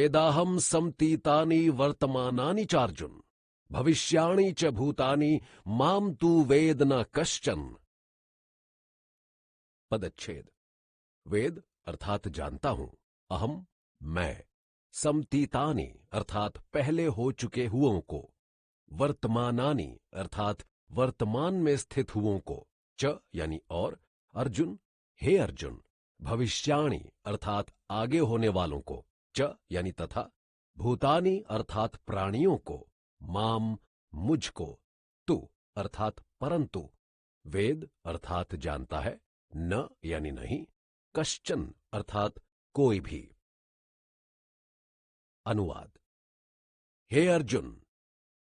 वेदाहम समतीतानि वर्तमानानि चार्जुन भविष्याणि च भूतानि माम तू वेद न कश्चन। पदच्छेद। वेद अर्थात जानता हूं, अहम मैं, समतीतानि अर्थात पहले हो चुके हुओं को, वर्तमानानि अर्थात वर्तमान में स्थित हुओं को, च यानी और, अर्जुन हे अर्जुन, भविष्याणि अर्थात आगे होने वालों को, च यानी तथा, भूतानि अर्थात प्राणियों को, माम मुझको, तु अर्थात परंतु, वेद अर्थात जानता है, न यानी नहीं, कश्चन अर्थात कोई भी। अनुवाद। हे अर्जुन,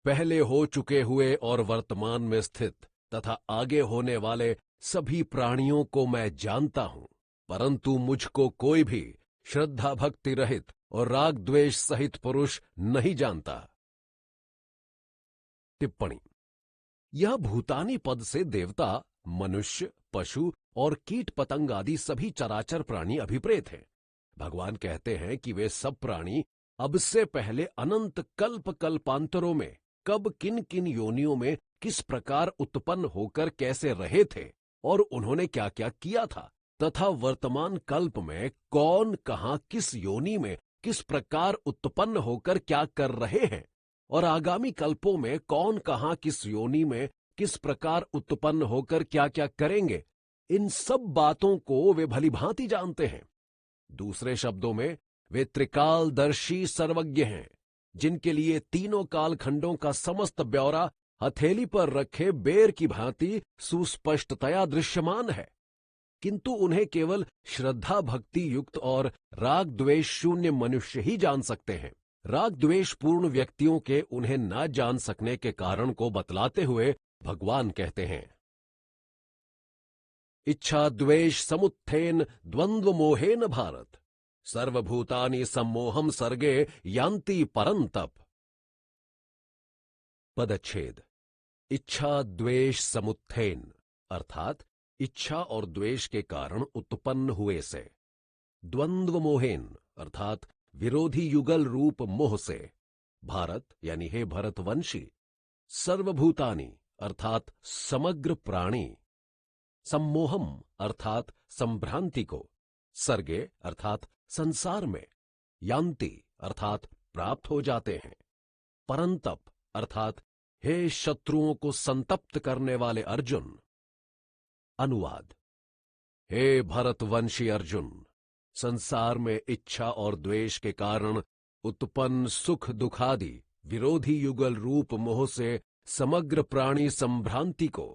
पहले हो चुके हुए और वर्तमान में स्थित तथा आगे होने वाले सभी प्राणियों को मैं जानता हूं, परंतु मुझको कोई भी श्रद्धा भक्ति रहित और राग द्वेष सहित पुरुष नहीं जानता। टिप्पणी। यह भूतानी पद से देवता, मनुष्य, पशु और कीट पतंग आदि सभी चराचर प्राणी अभिप्रेत हैं। भगवान कहते हैं कि वे सब प्राणी अब से पहले अनंत कल्प कल्पांतरों में कब किन किन योनियों में किस प्रकार उत्पन्न होकर कैसे रहे थे और उन्होंने क्या क्या किया था, तथा वर्तमान कल्प में कौन कहां किस योनि में किस प्रकार उत्पन्न होकर क्या कर रहे हैं, और आगामी कल्पों में कौन कहां किस योनि में किस प्रकार उत्पन्न होकर क्या क्या करेंगे। इन सब बातों को वे भलीभांति जानते हैं। दूसरे शब्दों में वे त्रिकालदर्शी सर्वज्ञ हैं, जिनके लिए तीनों कालखंडों का समस्त ब्यौरा हथेली पर रखे बेर की भांति सुस्पष्टतया दृश्यमान है, किंतु उन्हें केवल श्रद्धा भक्ति युक्त और राग द्वेष शून्य मनुष्य ही जान सकते हैं। राग द्वेष पूर्ण व्यक्तियों के उन्हें न जान सकने के कारण को बतलाते हुए भगवान कहते हैं, इच्छा द्वेष समुत्थेन द्वंद्व मोहेन भारत सर्वभूतानि सम्मोहम सर्गे यान्ति परंतप। पदच्छेद। इच्छा द्वेष समुत्थेन अर्थात इच्छा और द्वेष के कारण उत्पन्न हुए से, द्वंद्व मोहेन अर्थात विरोधी युगल रूप मोह से, भारत यानी हे भरतवंशी, सर्वभूतानि अर्थात समग्र प्राणी, सम्मोहम अर्थात संभ्रांति को, सर्गे अर्थात संसार में, यान्ति अर्थात प्राप्त हो जाते हैं, परंतप अर्थात हे शत्रुओं को संतप्त करने वाले अर्जुन। अनुवाद। हे भरतवंशी अर्जुन, संसार में इच्छा और द्वेष के कारण उत्पन्न सुख दुखादि विरोधी युगल रूप मोह से समग्र प्राणी संभ्रांति को,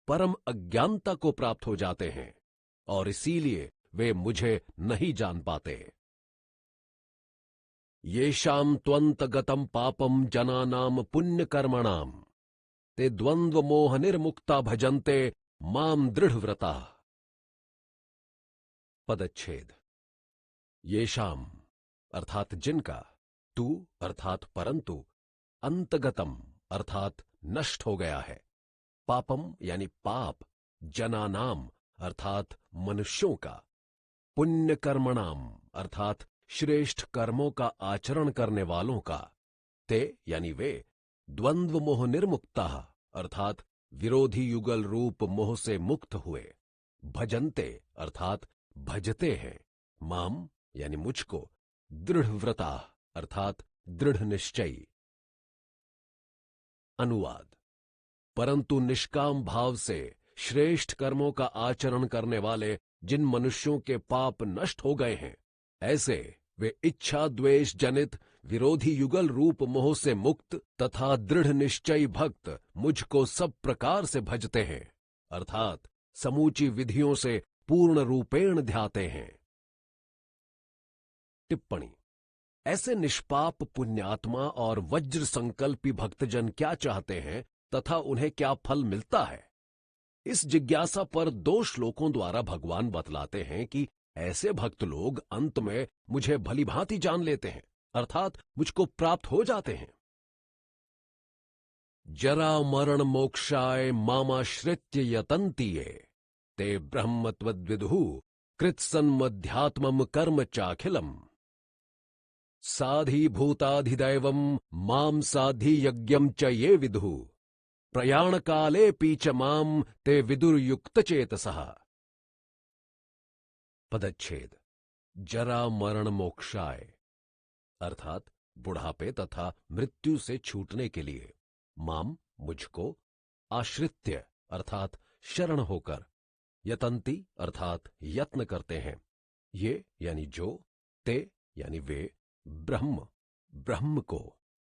परम अज्ञानता को प्राप्त हो जाते हैं और इसीलिए वे मुझे नहीं जान पाते। येषां त्वन्तगतं पापं जनानां पुण्यकर्मणां ते द्वंद्व मोह निर्मुक्ता भजन्ते माम दृढ़व्रताः। पदच्छेद। येषां अर्थात जिनका, तू अर्थात परंतु, अंतगतम अर्थात नष्ट हो गया है, पापम यानी पाप, जनानाम अर्थात मनुष्यों का, पुण्य कर्मणाम अर्थात श्रेष्ठ कर्मों का आचरण करने वालों का, ते यानी वे, द्वंद्व मोह निर्मुक्ता अर्थात विरोधी युगल रूप मोह से मुक्त हुए, भजन्ते अर्थात भजते हैं, माम यानी मुझको, दृढ़व्रता अर्थात दृढ़ निश्चयी। अनुवाद। परंतु निष्काम भाव से श्रेष्ठ कर्मों का आचरण करने वाले जिन मनुष्यों के पाप नष्ट हो गए हैं, ऐसे वे इच्छा द्वेष जनित विरोधी युगल रूप मोह से मुक्त तथा दृढ़ निश्चयी भक्त मुझको सब प्रकार से भजते हैं, अर्थात समूची विधियों से पूर्ण रूपेण ध्याते हैं। टिप्पणी। ऐसे निष्पाप पुण्यात्मा और वज्र संकल्पी भक्तजन क्या चाहते हैं तथा उन्हें क्या फल मिलता है, इस जिज्ञासा पर 2 श्लोकों द्वारा भगवान बतलाते हैं कि ऐसे भक्त लोग अंत में मुझे भलीभांति जान लेते हैं, अर्थात मुझको प्राप्त हो जाते हैं। जरा मरण मोक्षाय मामाश्रित्य यतन्ति ये ते ब्रह्म त्वद्विदुः कृत्सन्मध्यात्मम कर्म चाखिलम। साधीभूताधिदैवं मां साधियज्ञं च ये विदुः प्रयाणकालेऽपि च मां ते विदुर्युक्तचेतसः। पदच्छेद। जरा मरण मोक्षाय अर्थात बुढ़ापे तथा मृत्यु से छूटने के लिए, माम मुझको, आश्रित्य अर्थात शरण होकर, यतन्ति अर्थात यत्न करते हैं, ये यानी जो, ते यानी वे, ब्रह्म ब्रह्म को,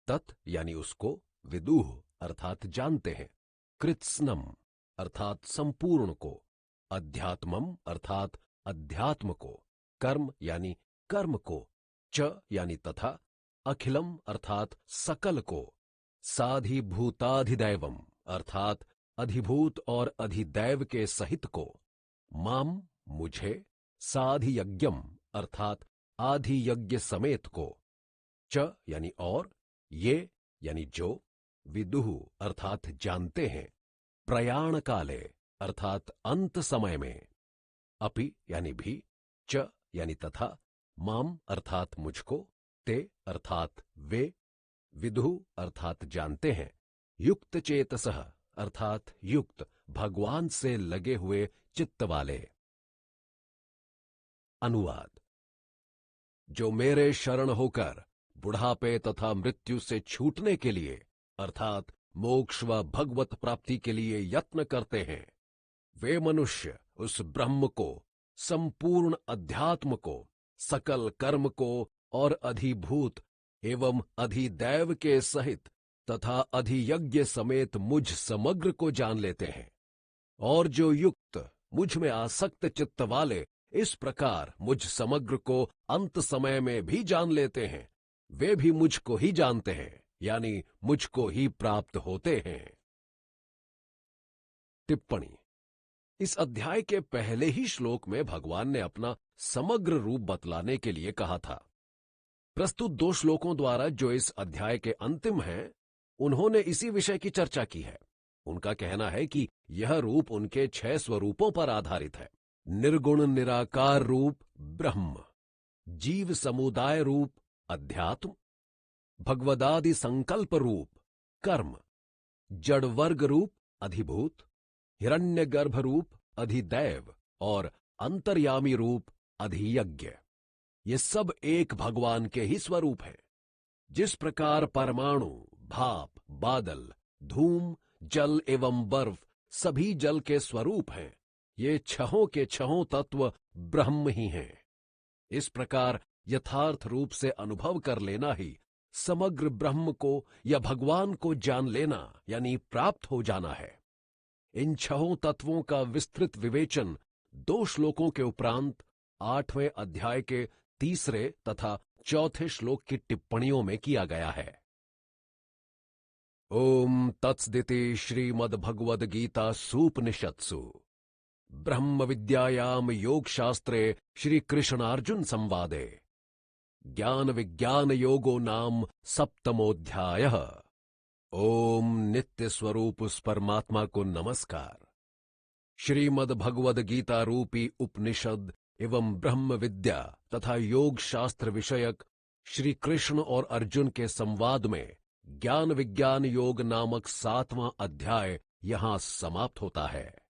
तत् यानी उसको, विदुः अर्थात जानते हैं, कृत्स्नम अर्थात संपूर्ण को, अध्यात्मम अर्थात अध्यात्म को, कर्म यानी कर्म को, च यानी तथा, अखिलम अर्थात सकल को, साधिभूताधिदैवम अर्थात अधिभूत और अधिदैव के सहित को, माम मुझे, साधियज्ञम अर्थात आधियज्ञ समेत को, च यानी और, ये यानी जो, विदुः अर्थात जानते हैं, प्रयाण काले अर्थात अंत समय में, अपि यानी भी, च यानी तथा, माम अर्थात मुझको, ते अर्थात वे, विदुः अर्थात जानते हैं, युक्त चेतसः अर्थात युक्त भगवान से लगे हुए चित्त वाले। अनुवाद। जो मेरे शरण होकर बुढ़ापे तथा मृत्यु से छूटने के लिए अर्थात मोक्ष व भगवत प्राप्ति के लिए यत्न करते हैं, वे मनुष्य उस ब्रह्म को, संपूर्ण अध्यात्म को, सकल कर्म को और अधिभूत एवं अधिदैव के सहित तथा अधियज्ञ समेत मुझ समग्र को जान लेते हैं, और जो युक्त मुझ में आसक्त चित्त वाले इस प्रकार मुझ समग्र को अंत समय में भी जान लेते हैं, वे भी मुझको ही जानते हैं, यानी मुझको ही प्राप्त होते हैं। टिप्पणी। इस अध्याय के पहले ही श्लोक में भगवान ने अपना समग्र रूप बतलाने के लिए कहा था। प्रस्तुत 2 श्लोकों द्वारा जो इस अध्याय के अंतिम हैं, उन्होंने इसी विषय की चर्चा की है। उनका कहना है कि यह रूप उनके 6 स्वरूपों पर आधारित है। निर्गुण निराकार रूप ब्रह्म, जीव समुदाय रूप अध्यात्म, भगवदादि संकल्प रूप कर्म, जड़ वर्ग रूप अधिभूत, हिरण्यगर्भ रूप अधिदैव और अंतर्यामी रूप अधियज्ञ। ये सब एक भगवान के ही स्वरूप हैं। जिस प्रकार परमाणु, भाप, बादल, धूम, जल एवं बर्फ सभी जल के स्वरूप हैं, ये छहों के छहों तत्व ब्रह्म ही हैं। इस प्रकार यथार्थ रूप से अनुभव कर लेना ही समग्र ब्रह्म को या भगवान को जान लेना यानी प्राप्त हो जाना है। इन छहों तत्वों का विस्तृत विवेचन 2 श्लोकों के उपरांत 8वें अध्याय के 3 तथा 4 श्लोक की टिप्पणियों में किया गया है। ओम तत्सदिति श्रीमद्भगवद गीता सूपनिषत्सु ब्रह्म विद्यायाम योग शास्त्रे श्री कृष्णार्जुन संवादे ज्ञान विज्ञान योगो नाम 7मोऽध्यायः। ओम नित्य स्वरूप उस परमात्मा को नमस्कार। श्रीमद् भगवद गीता रूपी उपनिषद एवं ब्रह्म विद्या तथा योग शास्त्र विषयक श्री कृष्ण और अर्जुन के संवाद में ज्ञान विज्ञान योग नामक 7वां अध्याय यहां समाप्त होता है।